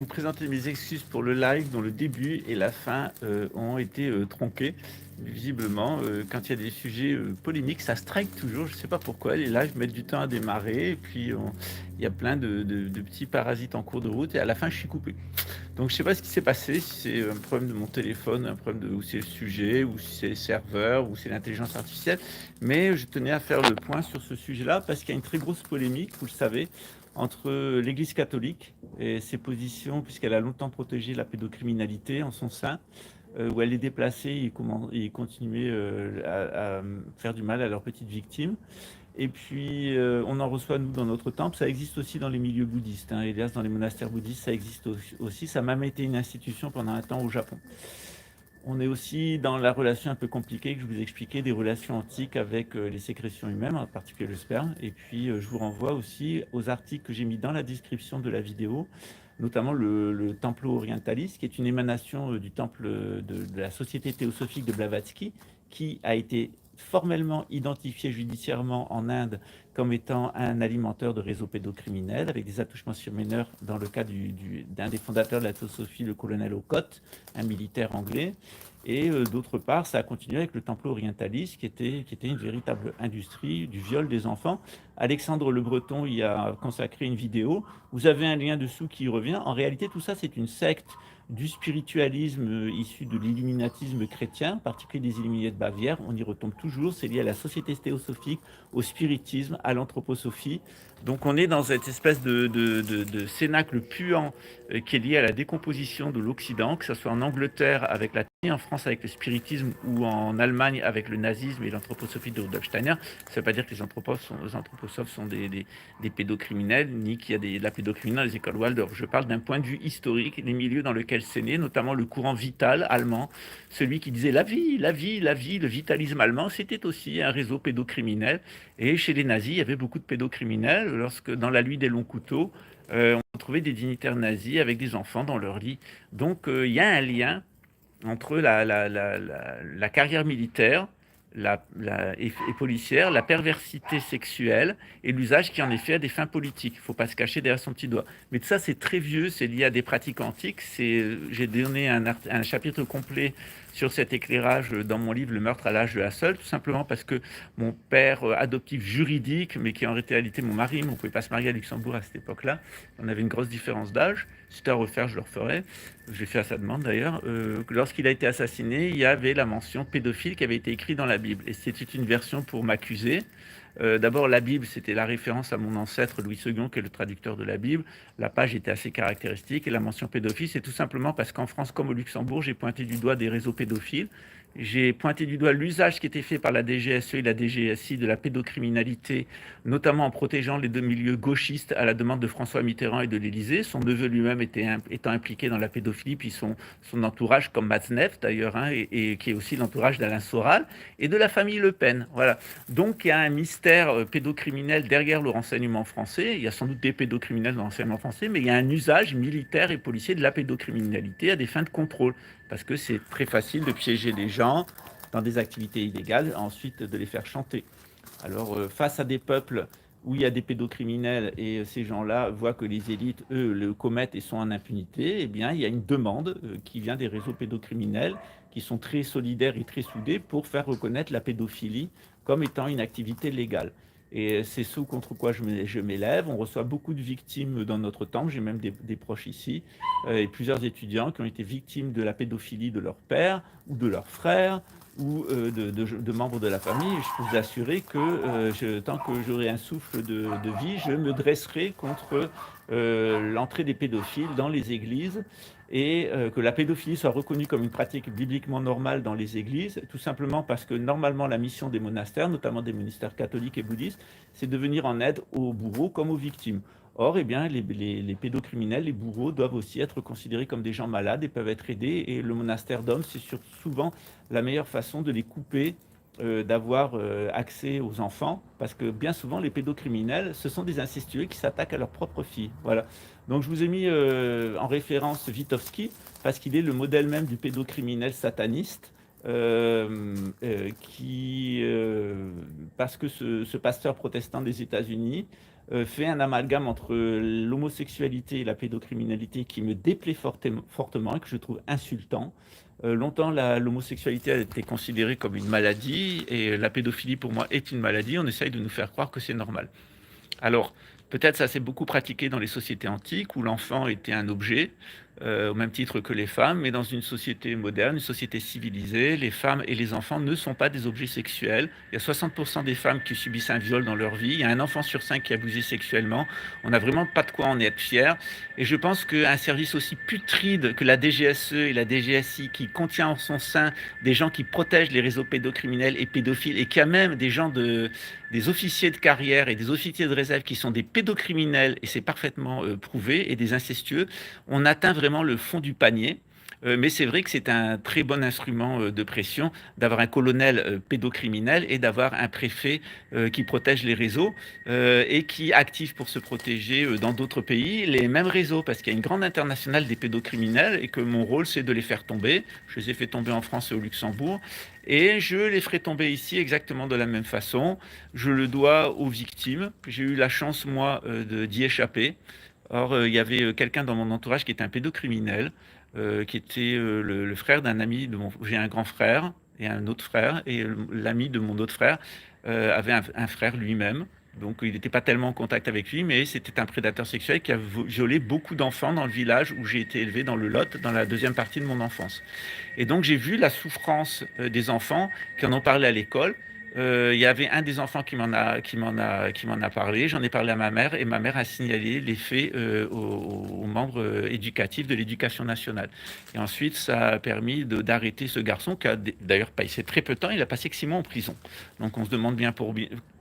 Vous présenter mes excuses pour le live dont le début et la fin ont été tronqués. Visiblement, quand il y a des sujets polémiques, ça strike toujours. Je ne sais pas pourquoi. Les lives mettent du temps à démarrer. Et puis, il y a plein de petits parasites en cours de route. Et à la fin, je suis coupé. Donc, je ne sais pas ce qui s'est passé. Si c'est un problème de mon téléphone, un problème ou c'est le sujet, ou si c'est le serveur, ou c'est l'intelligence artificielle. Mais je tenais à faire le point sur ce sujet-là parce qu'il y a une très grosse polémique, vous le savez, entre l'Église catholique et ses positions, puisqu'elle a longtemps protégé la pédocriminalité en son sein, où elle est déplacée et continuait à faire du mal à leurs petites victimes. Et puis, on en reçoit, nous, dans notre temple. Ça existe aussi dans les milieux bouddhistes. Hein. Hélas, dans les monastères bouddhistes, ça existe aussi. Ça m'a même été une institution pendant un temps au Japon. On est aussi dans la relation un peu compliquée que je vous expliquais, des relations antiques avec les sécrétions humaines, en particulier le sperme. Et puis, je vous renvoie aussi aux articles que j'ai mis dans la description de la vidéo, notamment le Templo Orientalis, qui est une émanation du temple de la Société théosophique de Blavatsky, qui a été formellement identifié judiciairement en Inde comme étant un alimenteur de réseaux pédocriminels, avec des attouchements sur mineurs dans le cas d'un des fondateurs de la théosophie, le colonel Okot, un militaire anglais. Et d'autre part, ça a continué avec le Templo Orientalis, qui était une véritable industrie du viol des enfants. Alexandre Le Breton y a consacré une vidéo. Vous avez un lien dessous qui y revient. En réalité, tout ça, c'est une secte du spiritualisme issu de l'illuminatisme chrétien, en particulier des Illuminés de Bavière. On y retombe toujours. C'est lié à la société théosophique, au spiritisme, à l'anthroposophie. Donc on est dans cette espèce de cénacle puant qui est lié à la décomposition de l'Occident, que ce soit en Angleterre avec la en France avec le spiritisme ou en Allemagne avec le nazisme et l'anthroposophie de Rudolf Steiner. Ça ne veut pas dire que les anthroposophes sont des pédocriminels, ni qu'il y a de la pédocriminalité dans les écoles Waldorf. Je parle d'un point de vue historique, les milieux dans lesquels c'est né, notamment le courant vital allemand, celui qui disait la vie, la vie, la vie, le vitalisme allemand, c'était aussi un réseau pédocriminel. Et chez les nazis, il y avait beaucoup de pédocriminels. Lorsque, dans la nuit des longs couteaux, on trouvait des dignitaires nazis avec des enfants dans leur lit. Donc, il y a un lien entre la carrière militaire et policière, la perversité sexuelle et l'usage qui en est fait à des fins politiques. Il ne faut pas se cacher derrière son petit doigt. Mais tout ça, c'est très vieux, c'est lié à des pratiques antiques. J'ai donné un chapitre complet sur cet éclairage dans mon livre Le meurtre à l'âge de la seule, tout simplement parce que mon père adoptif juridique, mais qui est en réalité mon mari, mais on ne pouvait pas se marier à Luxembourg à cette époque-là, on avait une grosse différence d'âge. Si c'était à refaire, je le referais. J'ai fait à sa demande d'ailleurs. Lorsqu'il a été assassiné, il y avait la mention pédophile qui avait été écrite dans la Bible. Et c'était une version pour m'accuser. D'abord, la Bible, c'était la référence à mon ancêtre Louis II, qui est le traducteur de la Bible. La page était assez caractéristique. Et la mention pédophile, c'est tout simplement parce qu'en France, comme au Luxembourg, j'ai pointé du doigt des réseaux pédophiles. J'ai pointé du doigt l'usage qui était fait par la DGSE et la DGSI de la pédocriminalité, notamment en protégeant les deux milieux gauchistes à la demande de François Mitterrand et de l'Élysée. Son neveu lui-même étant impliqué dans la pédophilie, puis son entourage, comme Matzneff d'ailleurs, hein, et qui est aussi l'entourage d'Alain Soral, et de la famille Le Pen. Voilà. Donc il y a un mystère pédocriminel derrière le renseignement français. Il y a sans doute des pédocriminels dans le renseignement français, mais il y a un usage militaire et policier de la pédocriminalité à des fins de contrôle. Parce que c'est très facile de piéger les gens dans des activités illégales, ensuite de les faire chanter. Alors, face à des peuples où il y a des pédocriminels et ces gens-là voient que les élites, eux, le commettent et sont en impunité, eh bien, il y a une demande qui vient des réseaux pédocriminels qui sont très solidaires et très soudés pour faire reconnaître la pédophilie comme étant une activité légale. Et c'est ce contre quoi je m'élève. On reçoit beaucoup de victimes dans notre temple. J'ai même des proches ici et plusieurs étudiants qui ont été victimes de la pédophilie de leur père ou de leur frère ou de membres de la famille. Je peux vous assurer que tant que j'aurai un souffle de vie, je me dresserai contre l'entrée des pédophiles dans les églises et que la pédophilie soit reconnue comme une pratique bibliquement normale dans les églises, tout simplement parce que normalement la mission des monastères, notamment des monastères catholiques et bouddhistes, c'est de venir en aide aux bourreaux comme aux victimes. Or, eh bien, les pédocriminels, les bourreaux doivent aussi être considérés comme des gens malades et peuvent être aidés. Et le monastère d'hommes, c'est souvent la meilleure façon de les couper d'avoir accès aux enfants, parce que bien souvent, les pédocriminels, ce sont des incestueux qui s'attaquent à leurs propres filles. Voilà. Donc, je vous ai mis en référence Witowski, parce qu'il est le modèle même du pédocriminel sataniste. Parce que ce pasteur protestant des États-Unis fait un amalgame entre l'homosexualité et la pédocriminalité qui me déplaît fortement et que je trouve insultant. Longtemps, l'homosexualité a été considérée comme une maladie et la pédophilie, pour moi, est une maladie. On essaye de nous faire croire que c'est normal. Alors, peut-être ça s'est beaucoup pratiqué dans les sociétés antiques où l'enfant était un objet, au même titre que les femmes, mais dans une société moderne, une société civilisée, les femmes et les enfants ne sont pas des objets sexuels. Il y a 60% des femmes qui subissent un viol dans leur vie. Il y a un enfant sur 5 qui est abusé sexuellement. On n'a vraiment pas de quoi en être fier. Et je pense qu'un service aussi putride que la DGSE et la DGSI, qui contient en son sein des gens qui protègent les réseaux pédocriminels et pédophiles, et qui a même des officiers de carrière et des officiers de réserve qui sont des pédocriminels, et c'est parfaitement prouvé, et des incestueux, on atteint vraiment le fond du panier. Mais c'est vrai que c'est un très bon instrument de pression d'avoir un colonel pédocriminel et d'avoir un préfet qui protège les réseaux et qui active pour se protéger dans d'autres pays les mêmes réseaux, parce qu'il y a une grande internationale des pédocriminels et que mon rôle c'est de les faire tomber. Je les ai fait tomber en France et au Luxembourg et je les ferai tomber ici exactement de la même façon. Je le dois aux victimes. J'ai eu la chance, moi, d'y échapper. Or, il y avait quelqu'un dans mon entourage qui était un pédocriminel, qui était le frère d'un ami de mon... J'ai un grand frère et un autre frère, et l'ami de mon autre frère avait un frère lui-même. Donc, il n'était pas tellement en contact avec lui, mais c'était un prédateur sexuel qui a violé beaucoup d'enfants dans le village où j'ai été élevé dans le Lot, dans la deuxième partie de mon enfance. Et donc, j'ai vu la souffrance des enfants qui en ont parlé à l'école. Il y avait un des enfants qui m'en a parlé. J'en ai parlé à ma mère et ma mère a signalé les faits aux membres éducatifs de l'éducation nationale. Et ensuite, ça a permis d'arrêter ce garçon qui a d'ailleurs passé très peu de temps. Il a passé que 6 mois en prison. Donc, on se demande bien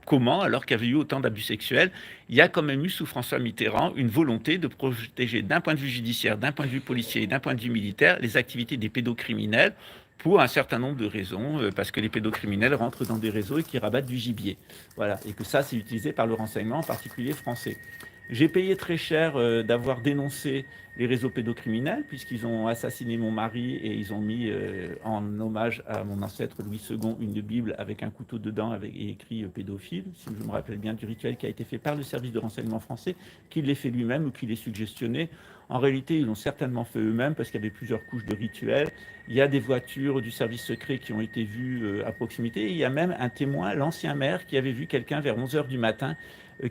comment, alors qu'il y avait eu autant d'abus sexuels, il y a quand même eu sous François Mitterrand une volonté de protéger d'un point de vue judiciaire, d'un point de vue policier et d'un point de vue militaire les activités des pédocriminels pour un certain nombre de raisons, parce que les pédocriminels rentrent dans des réseaux et qui rabattent du gibier. Voilà, et que ça, c'est utilisé par le renseignement, en particulier français. J'ai payé très cher d'avoir dénoncé les réseaux pédocriminels, puisqu'ils ont assassiné mon mari et ils ont mis en hommage à mon ancêtre Louis II une Bible avec un couteau dedans avec, et écrit pédophile, si je me rappelle bien du rituel qui a été fait par le service de renseignement français, qu'il l'ait fait lui-même ou qu'il l'ait suggestionné. En réalité, ils l'ont certainement fait eux-mêmes parce qu'il y avait plusieurs couches de rituels. Il y a des voitures du service secret qui ont été vues à proximité. Et il y a même un témoin, l'ancien maire, qui avait vu quelqu'un vers 11 h du matin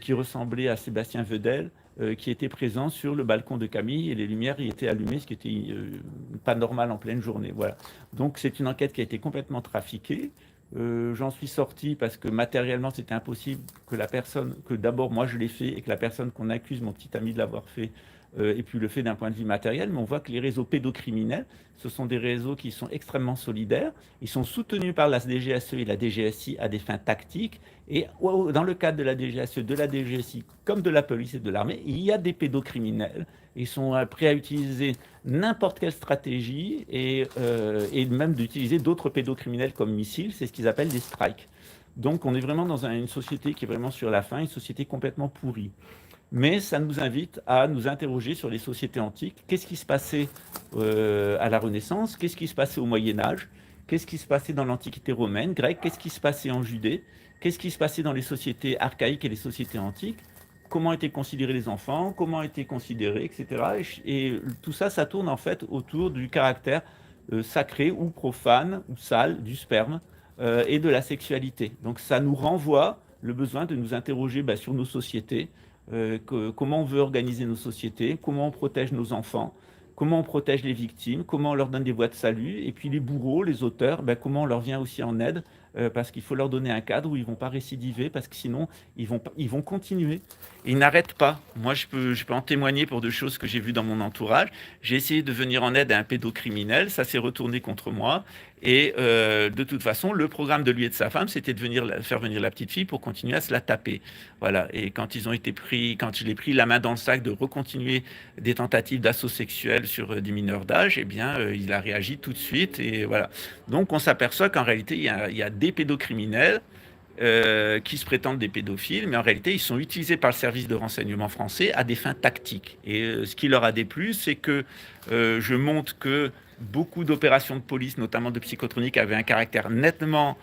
qui ressemblait à Sébastien Vedel, qui était présent sur le balcon de Camille et les lumières y étaient allumées, ce qui était pas normal en pleine journée. Voilà. Donc c'est une enquête qui a été complètement trafiquée. J'en suis sorti parce que matériellement c'était impossible que la personne, que d'abord moi je l'ai fait et que la personne qu'on accuse, mon petit ami, de l'avoir fait, et puis le fait d'un point de vue matériel, mais on voit que les réseaux pédocriminels, ce sont des réseaux qui sont extrêmement solidaires, ils sont soutenus par la DGSE et la DGSI à des fins tactiques, et dans le cadre de la DGSE, de la DGSI, comme de la police et de l'armée, il y a des pédocriminels, ils sont prêts à utiliser n'importe quelle stratégie, et même d'utiliser d'autres pédocriminels comme missiles, c'est ce qu'ils appellent des strikes. Donc on est vraiment dans une société qui est vraiment sur la fin, une société complètement pourrie. Mais ça nous invite à nous interroger sur les sociétés antiques. Qu'est-ce qui se passait à la Renaissance? Qu'est-ce qui se passait au Moyen Âge? Qu'est-ce qui se passait dans l'Antiquité romaine, grecque? Qu'est-ce qui se passait en Judée? Qu'est-ce qui se passait dans les sociétés archaïques et les sociétés antiques? Comment étaient considérés les enfants? Comment étaient considérés, etc. Et tout ça, ça tourne en fait autour du caractère sacré ou profane ou sale du sperme et de la sexualité. Donc ça nous renvoie le besoin de nous interroger sur nos sociétés, comment on veut organiser nos sociétés, comment on protège nos enfants, comment on protège les victimes, comment on leur donne des voies de salut, et puis les bourreaux, les auteurs, comment on leur vient aussi en aide, parce qu'il faut leur donner un cadre où ils ne vont pas récidiver, parce que sinon, ils vont continuer. Ils n'arrêtent pas. Moi, je peux en témoigner pour deux choses que j'ai vues dans mon entourage. J'ai essayé de venir en aide à un pédocriminel, ça s'est retourné contre moi. Et de toute façon, le programme de lui et de sa femme, c'était de faire venir la petite fille pour continuer à se la taper. Voilà. Et quand ils ont été pris, quand je l'ai pris la main dans le sac de recontinuer des tentatives d'assaut sexuel sur des mineurs d'âge, eh bien, il a réagi tout de suite. Et voilà. Donc, on s'aperçoit qu'en réalité, il y a des pédocriminels qui se prétendent des pédophiles, mais en réalité, ils sont utilisés par le service de renseignement français à des fins tactiques. Et ce qui leur a déplu, c'est que je montre que beaucoup d'opérations de police, notamment de psychotronique, avaient un caractère nettement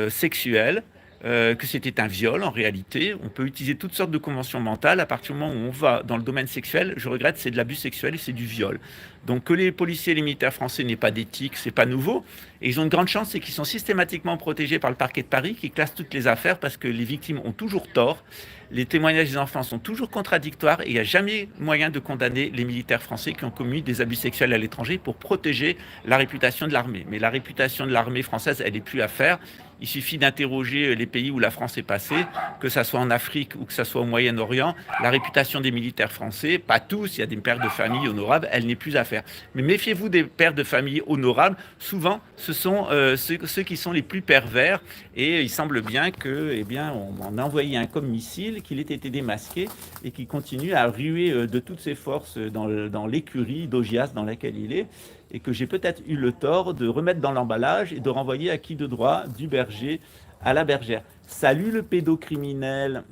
sexuel, que c'était un viol en réalité. On peut utiliser toutes sortes de conventions mentales. À partir du moment où on va dans le domaine sexuel, je regrette, c'est de l'abus sexuel et c'est du viol. Donc que les policiers et les militaires français n'aient pas d'éthique, c'est pas nouveau. Et ils ont une grande chance, c'est qu'ils sont systématiquement protégés par le parquet de Paris qui classe toutes les affaires parce que les victimes ont toujours tort. Les témoignages des enfants sont toujours contradictoires et il n'y a jamais moyen de condamner les militaires français qui ont commis des abus sexuels à l'étranger pour protéger la réputation de l'armée. Mais la réputation de l'armée française, elle n'est plus à faire. Il suffit d'interroger les pays où la France est passée, que ça soit en Afrique ou que ça soit au Moyen-Orient. La réputation des militaires français, pas tous, il y a des pères de famille honorables, elle n'est plus à faire. Mais méfiez-vous des pères de famille honorables. Souvent, ce sont ceux qui sont les plus pervers. Et il semble bien que, eh bien, on a envoyé un comme missile, qu'il ait été démasqué et qu'il continue à ruer de toutes ses forces dans l'écurie d'Augias dans laquelle il est, et que j'ai peut-être eu le tort de remettre dans l'emballage et de renvoyer à qui de droit du berger à la bergère. Salut le pédocriminel.